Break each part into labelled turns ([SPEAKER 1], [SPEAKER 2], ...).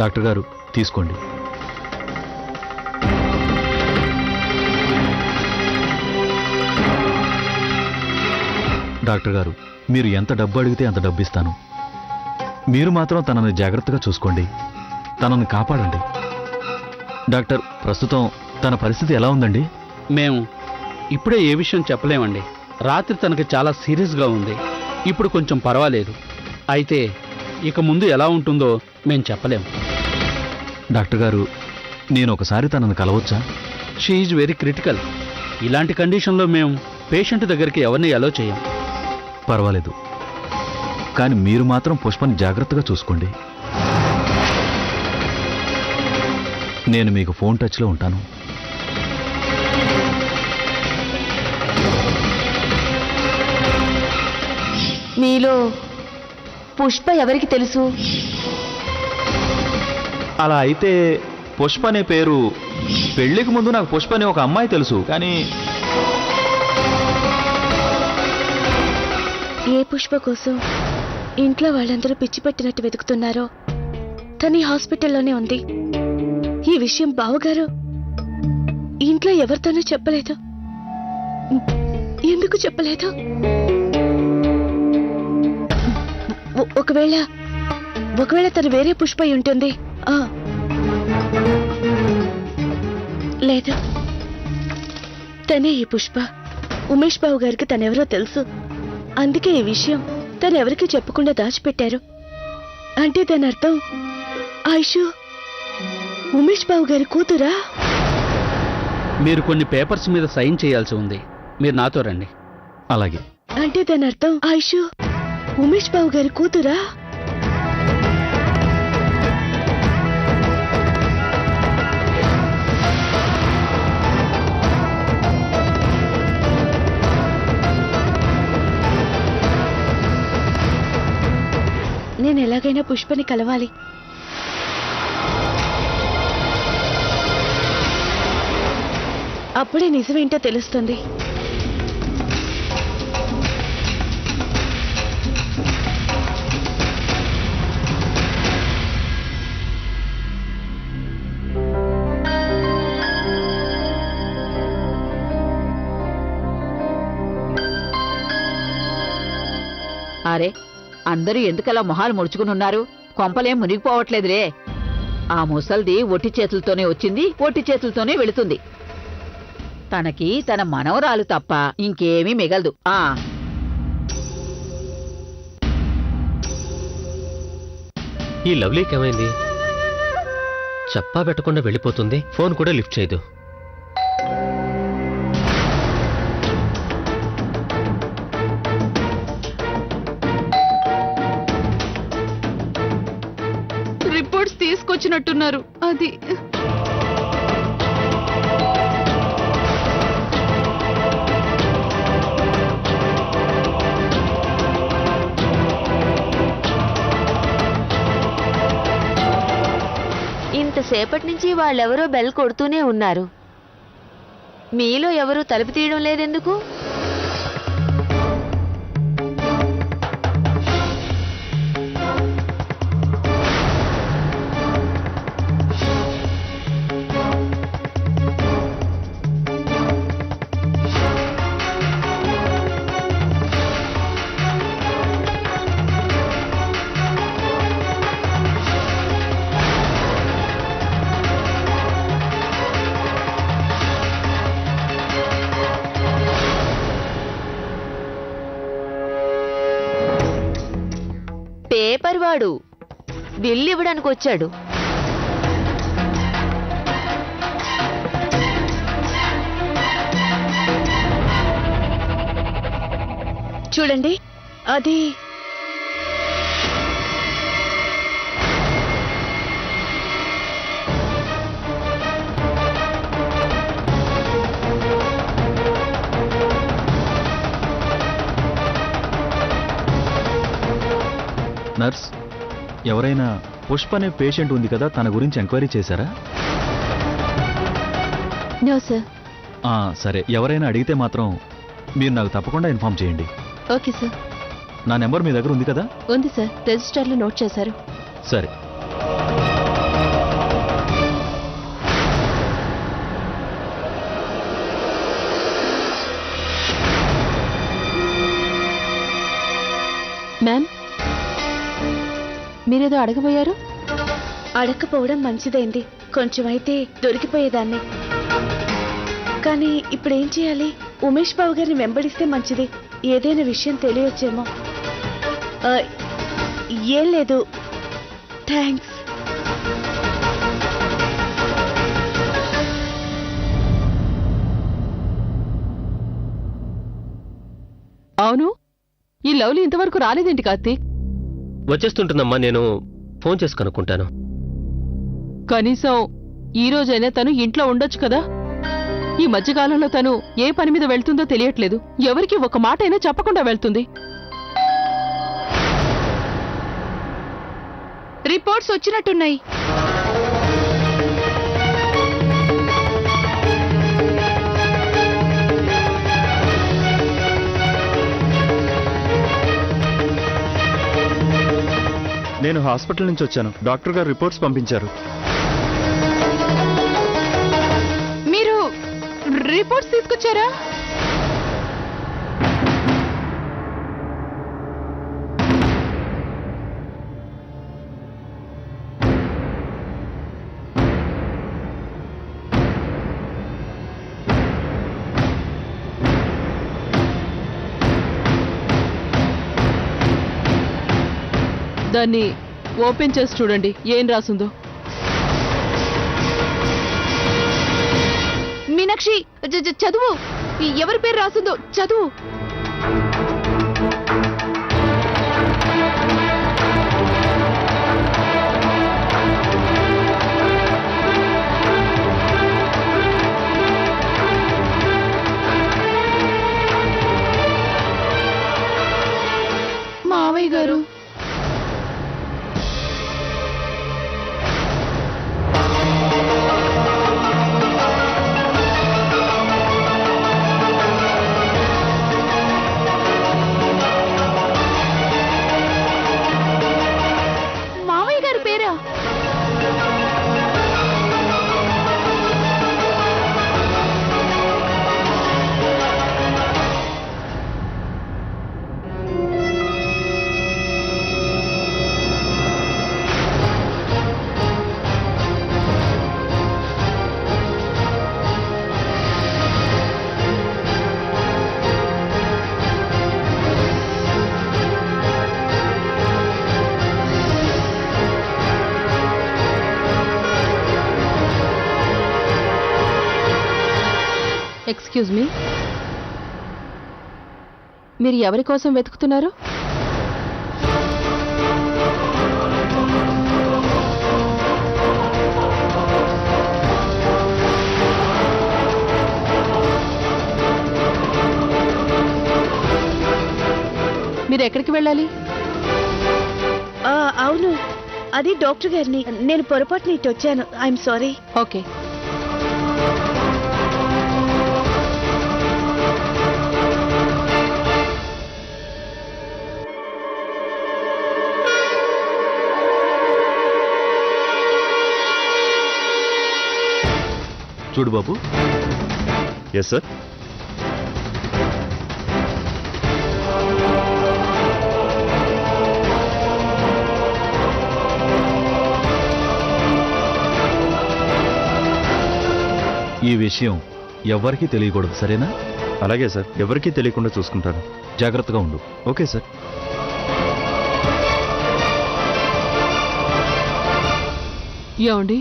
[SPEAKER 1] Doctor గారు తీసుకోండి. Doctor గారు, మీరు ఎంత డబ్బు అడిగితే అంత డబ్బు ఇస్తాను. మీరు మాత్రం తనని జాగ్రత్తగా చూసుకోండి, తనని కాపాడండి. డాక్టర్, ప్రస్తుతం తన పరిస్థితి ఎలా ఉందండి?
[SPEAKER 2] మేము ఇప్పుడే ఏ విషయం చెప్పలేమండి. రాత్రి తనకి చాలా సీరియస్గా ఉంది. ఇప్పుడు కొంచెం పర్వాలేదు. అయితే ఇక ముందు ఎలా ఉంటుందో మేము చెప్పలేం.
[SPEAKER 1] డాక్టర్ గారు, నేను ఒకసారి తనని కలవచ్చా?
[SPEAKER 2] She is very critical. ఇలాంటి కండిషన్లో మేము పేషెంట్ దగ్గరికి ఎవరిని అలో చేయం.
[SPEAKER 1] పర్వాలేదు, కానీ మీరు మాత్రం పుష్పని జాగ్రత్తగా చూసుకోండి. నేను మీకు ఫోన్ టచ్లో ఉంటాను.
[SPEAKER 3] మీలో పుష్ప ఎవరికి తెలుసు?
[SPEAKER 1] అలా అయితే పుష్ప అనే పేరు, పెళ్లికి ముందు నాకు పుష్ప అనే ఒక అమ్మాయి తెలుసు, కానీ
[SPEAKER 3] ఏ పుష్ప కోసం ఇంట్లో వాళ్ళందరూ పిచ్చి పెట్టినట్టు వెతుకుతున్నారో తను హాస్పిటల్లోనే ఉంది. ఈ విషయం బావగారు ఇంట్లో ఎవరితోనూ చెప్పలేదు. ఎందుకు చెప్పలేదు? ఒకవేళ తను వేరే పుష్ప అయి ఉంటుంది. లేదు, తనే ఈ పుష్ప. ఉమేష్ బాబు గారికి తనెవరో తెలుసు. అందుకే ఈ విషయం తనెవరికి చెప్పకుండా దాచిపెట్టారు. అంటే దాని అర్థం ఆయుషు ఉమేష్ బాబు గారి కూతురా?
[SPEAKER 2] మీరు కొన్ని పేపర్స్ మీద సైన్ చేయాల్సి ఉంది. మీరు నాతో రండి.
[SPEAKER 1] అలాగే.
[SPEAKER 3] అంటే దాని అర్థం ఆయుషు ఉమేష్ బాబు గారి కూతురా? నేను ఎలాగైనా పుష్పని కలవాలి. అప్పుడే నిజమేంటో తెలుస్తుంది.
[SPEAKER 4] అరే, అందరూ ఎందుకలా మొహాలు ముడుచుకునున్నారు? కొంపలేం మునిగిపోవట్లేదురే. ఆ ముసల్ది ఒట్టి చేతులతోనే వచ్చింది, ఒట్టి చేతులతోనే వెళుతుంది. తనకి తన మనవరాలు తప్ప ఇంకేమీ మిగలదు.
[SPEAKER 5] ఈ లవ్లీకి ఏమైంది? చెప్పా పెట్టకుండా వెళ్ళిపోతుంది, ఫోన్ కూడా లిఫ్ట్ చేయదు.
[SPEAKER 3] రిపోర్ట్స్ తీసుకొచ్చినట్టున్నారు. అది ఇంతసేపటి నుంచి వాళ్ళెవరో బెల్ కొడుతూనే ఉన్నారు. మీలో ఎవరూ తలుపు తీయడం లేదెందుకు? పేపర్ వాడు బిల్లు ఇవ్వడానికి వచ్చాడు. చూడండి, అది
[SPEAKER 1] నర్స్, ఎవరైనా పుష్ప అనే పేషెంట్ ఉంది కదా, తన గురించి ఎంక్వైరీ చేశారా?
[SPEAKER 3] No sir.
[SPEAKER 1] సరే, ఎవరైనా అడిగితే మాత్రం మీరు నాకు తప్పకుండా ఇన్ఫార్మ్ చేయండి.
[SPEAKER 3] Okay sir.
[SPEAKER 1] నా నెంబర్ మీ దగ్గర ఉంది కదా?
[SPEAKER 3] ఉంది సార్, రిజిస్టర్లో నోట్ చేశారు.
[SPEAKER 1] సరే.
[SPEAKER 6] మ్యామ్, మీరేదో అడగబోయారు?
[SPEAKER 3] అడగకపోవడం మంచిదైంది. కొంచెం అయితే దొరికిపోయేదాన్ని. కానీ ఇప్పుడు ఏం చేయాలి? ఉమేష్ బాబు గారిని వెంబడిస్తే మంచిది. ఏదైనా విషయం తెలియొచ్చేమో. ఆ, ఏం లేదు. థ్యాంక్స్.
[SPEAKER 6] అవును, ఈ లవ్లీ ఇంతవరకు రాలేదేంటి కార్తీక్?
[SPEAKER 5] వచ్చేస్తుంటుందమ్మా, నేను ఫోన్ చేసి కనుక్కుంటాను.
[SPEAKER 6] కనీసం ఈ రోజైనా తను ఇంట్లో ఉండొచ్చు కదా. ఈ మధ్యకాలంలో తను ఏ పని మీద వెళ్తుందో తెలియట్లేదు. ఎవరికి ఒక మాట అయినా చెప్పకుండా వెళ్తుంది.
[SPEAKER 3] రిపోర్ట్స్ వచ్చినట్టున్నాయి.
[SPEAKER 7] నేను హాస్పిటల్ నుంచి వచ్చాను. డాక్టర్ గారు రిపోర్ట్స్ పంపించారు.
[SPEAKER 6] మీరు రిపోర్ట్స్ తీసుకొచ్చారా? దాన్ని ఓపెన్ చేసి చూడండి, ఏం రాసుందో.
[SPEAKER 3] మీనాక్షి, చదువు. ఎవరి పేరు రాసిందో చదువు. మావయ్య గారు. మావయ్య గారి పేరా?
[SPEAKER 6] ఎక్స్క్యూజ్ మీ, మీరు ఎవరి కోసం వెతుకుతున్నారు? మీరు ఎక్కడికి వెళ్ళాలి?
[SPEAKER 3] అవును, అది డాక్టర్ గారిని. నేను పొరపాటున ఇటు వచ్చాను. I'm sorry.
[SPEAKER 6] ఓకే.
[SPEAKER 1] చూడు బాబు.
[SPEAKER 7] Yes sir.
[SPEAKER 1] ఈ విషయం ఎవ్వరికీ తెలియకూడదు, సరేనా?
[SPEAKER 7] అలాగే సార్, ఎవరికీ తెలియకుండా చూసుకుంటాను.
[SPEAKER 1] జాగ్రత్తగా ఉండు.
[SPEAKER 7] Okay sir.
[SPEAKER 6] ఏమండి,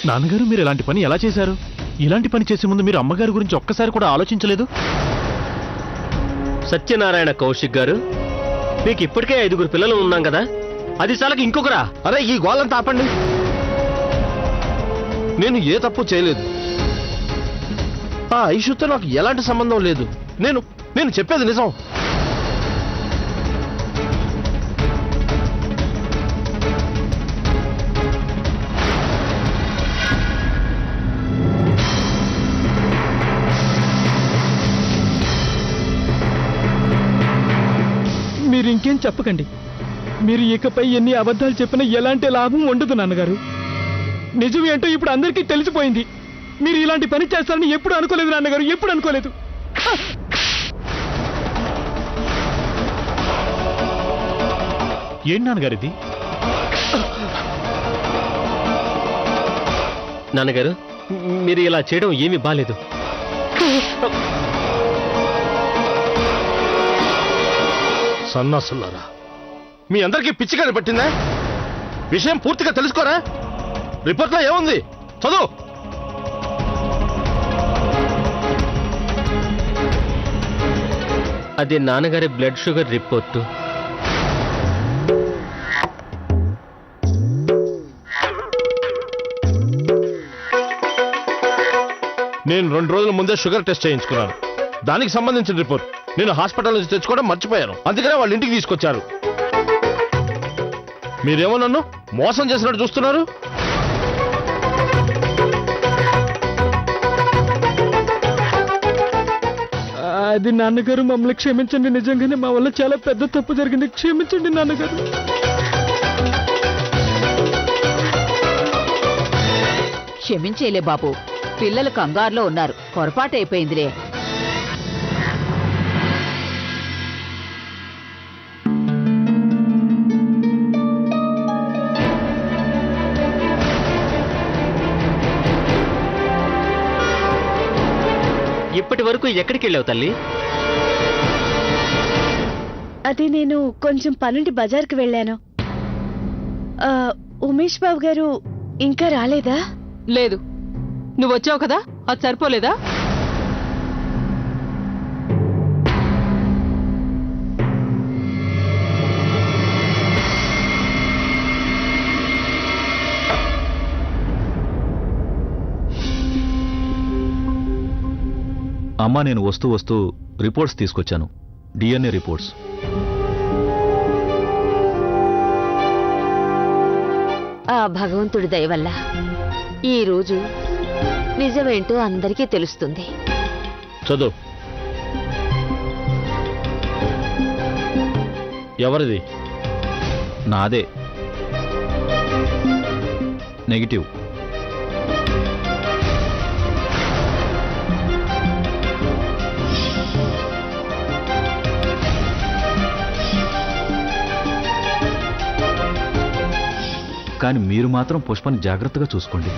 [SPEAKER 8] నాన్నగారు, మీరు ఇలాంటి పని ఎలా చేశారు? ఇలాంటి పని చేసే ముందు మీరు అమ్మగారి గురించి ఒక్కసారి కూడా ఆలోచించలేదు?
[SPEAKER 5] సత్యనారాయణ కౌశిక్ గారు, మీకు ఇప్పటికే 5 పిల్లలు ఉన్నాం కదా, అది చాలకి ఇంకొకరా?
[SPEAKER 8] అరే, ఈ గోలంతా ఆపండి. నేను ఏ తప్పు చేయలేదు. ఆ ఐషుతో నాకు ఎలాంటి సంబంధం లేదు. నేను చెప్పేది నిజం. మీరు ఇంకేం చెప్పకండి. మీరు ఇకపై ఎన్ని అబద్ధాలు చెప్పినా ఎలాంటి లాభం ఉండదు నాన్నగారు. నిజం ఏంటో ఇప్పుడు అందరికీ తెలిసిపోయింది. మీరు ఇలాంటి పని చేస్తారని ఎప్పుడు అనుకోలేదు నాన్నగారు, ఎప్పుడు అనుకోలేదు.
[SPEAKER 7] ఏంటి నాన్నగారు ఇది?
[SPEAKER 5] నాన్నగారు, మీరు ఇలా చేయడం ఏమీ బాలేదు.
[SPEAKER 9] సన్నాసున్నారా, మీ అందరికీ పిచ్చిగాని పట్టిందా? విషయం పూర్తిగా తెలుసుకోరా? రిపోర్ట్లో ఏముంది చదువు.
[SPEAKER 5] అది నాన్నగారి బ్లడ్ షుగర్ రిపోర్టు.
[SPEAKER 9] నేను 2 రోజుల ముందే షుగర్ టెస్ట్ చేయించుకున్నాను. దానికి సంబంధించిన రిపోర్ట్ నేను హాస్పిటల్ నుంచి తెచ్చుకోవడం మర్చిపోయాను. అందుకనే వాళ్ళ ఇంటికి తీసుకొచ్చారు. మీరేమో నన్ను మోసం చేసినట్టు చూస్తున్నారు.
[SPEAKER 8] అది నాన్నగారు, మమ్మల్ని క్షమించండి. నిజంగానే మా వల్ల చాలా పెద్ద తప్పు జరిగింది. క్షమించండి నాన్నగారు.
[SPEAKER 4] క్షమించేలే బాబు, పిల్లలు కంగారులో ఉన్నారు, పొరపాటు అయిపోయిందిలే.
[SPEAKER 5] ఇప్పటి వరకు ఎక్కడికి వెళ్ళావు తల్లి?
[SPEAKER 3] అది నేను కొంచెం పనుండి బజార్కి వెళ్ళాను. ఉమేష్ బాబు గారు ఇంకా రాలేదా?
[SPEAKER 6] లేదు. నువ్వు వచ్చావు కదా, అది సరిపోలేదా?
[SPEAKER 1] అమ్మా, నేను వస్తూ రిపోర్ట్స్ తీసుకొచ్చాను. DNA reports.
[SPEAKER 10] ఆ భగవంతుడి దయ వల్ల ఈ రోజు నిజమేంటో అందరికీ తెలుస్తుంది.
[SPEAKER 9] చదువు. ఎవరిది?
[SPEAKER 1] నాదే. నెగిటివ్. కానీ మీరు మాత్రం పుష్పని జాగ్రత్తగా చూసుకోండి.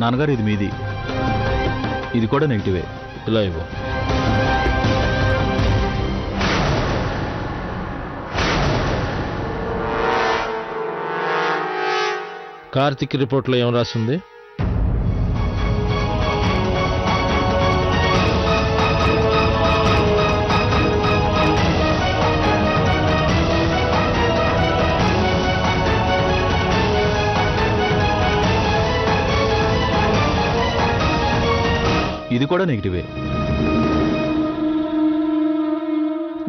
[SPEAKER 1] నాన్నగారు, ఇది మీది. ఇది కూడా నెగిటివే.
[SPEAKER 9] ఇలా ఇవ్వు. కార్తిక్ రిపోర్ట్లో ఏం రాసింది?
[SPEAKER 1] ఇది కూడా నెగిటివే.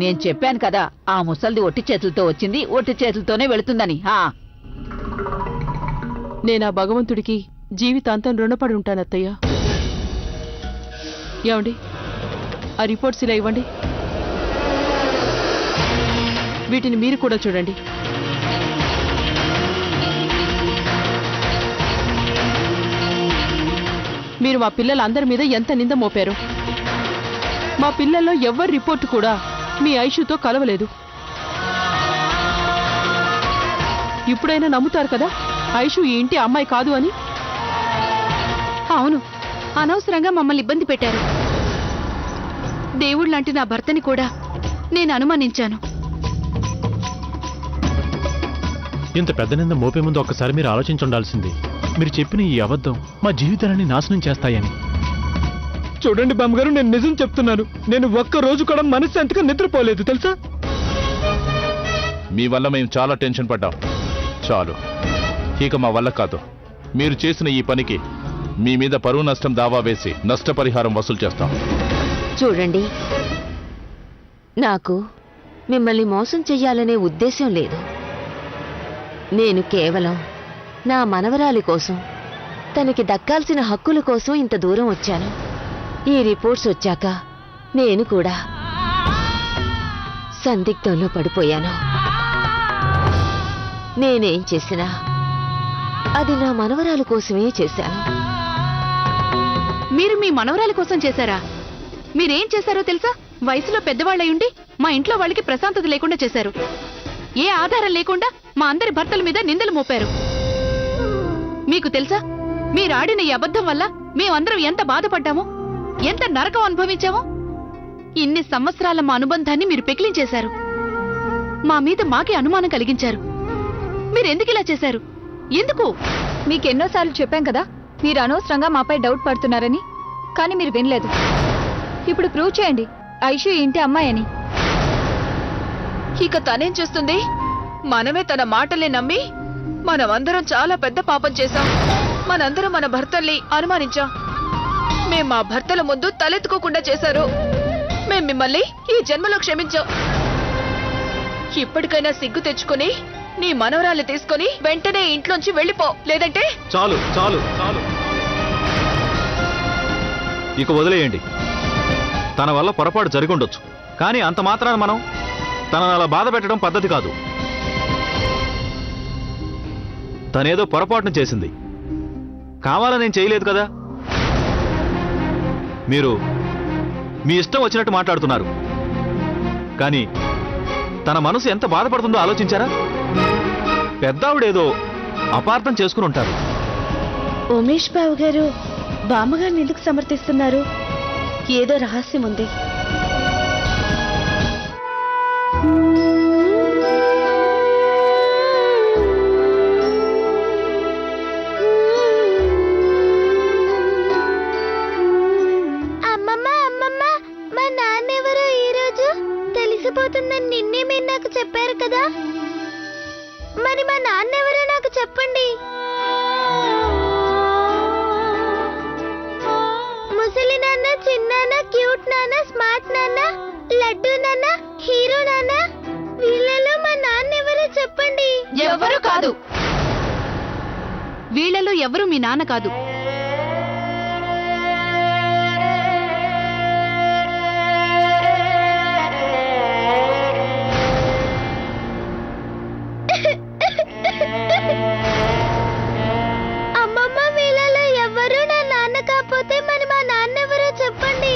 [SPEAKER 4] నేను చెప్పాను కదా, ఆ ముసల్ది ఒట్టి చేతులతో వచ్చింది, ఒట్టి చేతులతోనే వెళుతుందని.
[SPEAKER 6] నేను ఆ భగవంతుడికి జీవితాంతం రుణపడి ఉంటాను అత్తయ్య. ఏమండి, ఆ రిపోర్ట్స్ ఇలా ఇవ్వండి. వీటిని మీరు కూడా చూడండి. మీరు మా పిల్లలందరి మీద ఎంత నింద మోపారు. మా పిల్లల్లో ఎవ్వరి రిపోర్టు కూడా మీ ఐషుతో కలవలేదు. ఇప్పుడైనా నమ్ముతారు కదా ఐషు ఈ ఇంటి అమ్మాయి కాదు అని?
[SPEAKER 3] అవును, అనవసరంగా మమ్మల్ని ఇబ్బంది పెట్టారు. దేవుడు లాంటి నా భర్తని కూడా నేను అనుమానించాను.
[SPEAKER 7] ఇంత పెద్ద నింద మోపే ముందు ఒక్కసారి మీరు ఆలోచించుండాల్సింది. మీరు చెప్పిన ఈ అబద్ధం మా జీవితాలని నాశనం చేస్తాయని.
[SPEAKER 8] చూడండి బామ్మగారు, నేను నిజం చెప్తున్నాను. నేను ఒక్క రోజు కూడా మనశ్శాంతిగా నిద్రపోలేదు తెలుసా.
[SPEAKER 11] మీ వల్ల మేము చాలా టెన్షన్ పడ్డాం. చాలు, ఇక మా వల్ల కాదు. మీరు చేసిన ఈ పనికి మీ మీద పరువు నష్టం దావా వేసి నష్టపరిహారం వసూలు చేస్తాం.
[SPEAKER 10] చూడండి, నాకు మిమ్మల్ని మోసం చెయ్యాలనే ఉద్దేశం లేదు. నేను కేవలం నా మనవరాలి కోసం, తనకి దక్కాల్సిన హక్కుల కోసం ఇంత దూరం వచ్చాను. ఈ రిపోర్ట్స్ వచ్చాక నేను కూడా సందిగ్ధంలో పడిపోయాను. నేనేం చేసినా అది నా మనవరాలి కోసమే చేశాను.
[SPEAKER 6] మీరు మీ మనవరాలి కోసం చేశారా? మీరేం చేశారో తెలుసా? వయసులో పెద్దవాళ్ళయుండి మా ఇంట్లో వాళ్ళకి ప్రశాంతత లేకుండా చేశారు. ఏ ఆధారం లేకుండా మా అందరి భర్తల మీద నిందలు మోపారు. మీకు తెలుసా, మీరాడిన ఈ అబద్ధం వల్ల మేమందరం ఎంత బాధపడ్డామో, ఎంత నరకం అనుభవించామో. ఇన్ని సంవత్సరాల మా అనుబంధాన్ని మీరు పెకిలించేశారు. మా మీద మాకే అనుమానం కలిగించారు. మీరెందుకు ఇలా చేశారు? ఎందుకు?
[SPEAKER 3] మీకెన్నోసార్లు చెప్పాం కదా, మీరు అనవసరంగా మాపై డౌట్ పడుతున్నారని. కానీ మీరు వినలేదు. ఇప్పుడు ప్రూవ్ చేయండి ఐషు ఇంటి అమ్మాయి అని.
[SPEAKER 6] ఇక తనేం చేస్తుంది? మనమే తన మాటల్ని నమ్మి మనమందరం చాలా పెద్ద పాపం చేశాం. మనందరం మన భర్తల్ని అనుమానించాం. మేం మా భర్తల ముందు తలెత్తుకోకుండా చేశారు. మేం మిమ్మల్ని ఈ జన్మలో క్షమించాం. ఇప్పటికైనా సిగ్గు తెచ్చుకుని నీ మనవరాల్ని తీసుకుని వెంటనే ఇంట్లోంచి వెళ్ళిపో, లేదంటే...
[SPEAKER 1] చాలు చాలు చాలు, ఇక వదిలేయండి. తన వల్ల పొరపాటు జరిగుండొచ్చు, కానీ అంత మాత్రాన మనం తనను అలా బాధ పెట్టడం పద్ధతి కాదు. తనేదో పొరపాటును చేసింది, కావాలని చేయలేదు కదా. మీరు మీ ఇష్టం వచ్చినట్టు మాట్లాడుతున్నారు, కానీ తన మనసు ఎంత బాధపడుతుందో ఆలోచించారా? పెద్దావిడేదో అపార్థం చేసుకుని ఉంటారు.
[SPEAKER 3] ఉమేష్ బాబు గారు బామ్మగారిని ఎందుకు సమర్థిస్తున్నారు? ఏదో రహస్యం ఉంది.
[SPEAKER 12] అమ్మమ్మ అమ్మమ్మ, మా నాన్నెవరో ఈరోజు తెలిసిపోతుందని నిన్నే మీరు నాకు చెప్పారు కదా. మరి మా నాన్నెవరో నాకు చెప్పండి. ముసలి నాన్న, చిన్నాన్న, క్యూట్ నాన్న, స్మార్ట్ నాన్న, లడ్డు నాన్న, హీరో నాన్న, వీళ్ళలో మా నాన్నెవరో చెప్పండి.
[SPEAKER 6] ఎవరు కాదు, వీళ్ళలో ఎవరు మీ నాన్న కాదు.
[SPEAKER 12] అమ్మమ్మ, వీళ్ళలో ఎవరు నా నాన్న కాకపోతే మరి మా నాన్నెవరో చెప్పండి.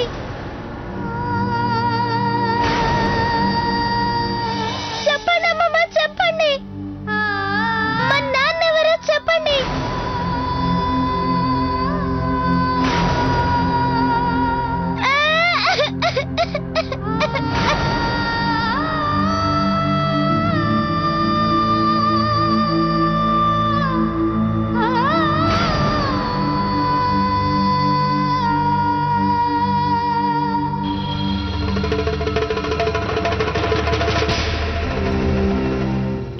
[SPEAKER 12] చెప్పండి అమ్మమ్మ, చెప్పండి. మా నాన్నెవరో చెప్పండి.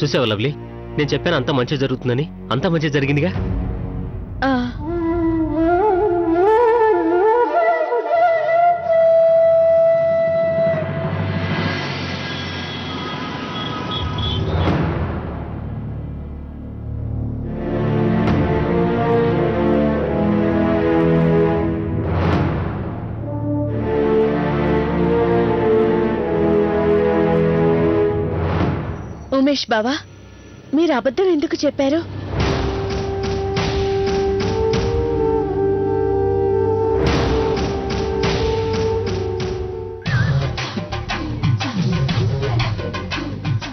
[SPEAKER 5] చూసావా లవ్లీ, నేను చెప్పాను అంత మంచి జరుగుతుందని. అంత మంచి జరిగిందిగా.
[SPEAKER 3] ఉమేష్ బావా, మీరు అబద్ధం ఎందుకు చెప్పారు?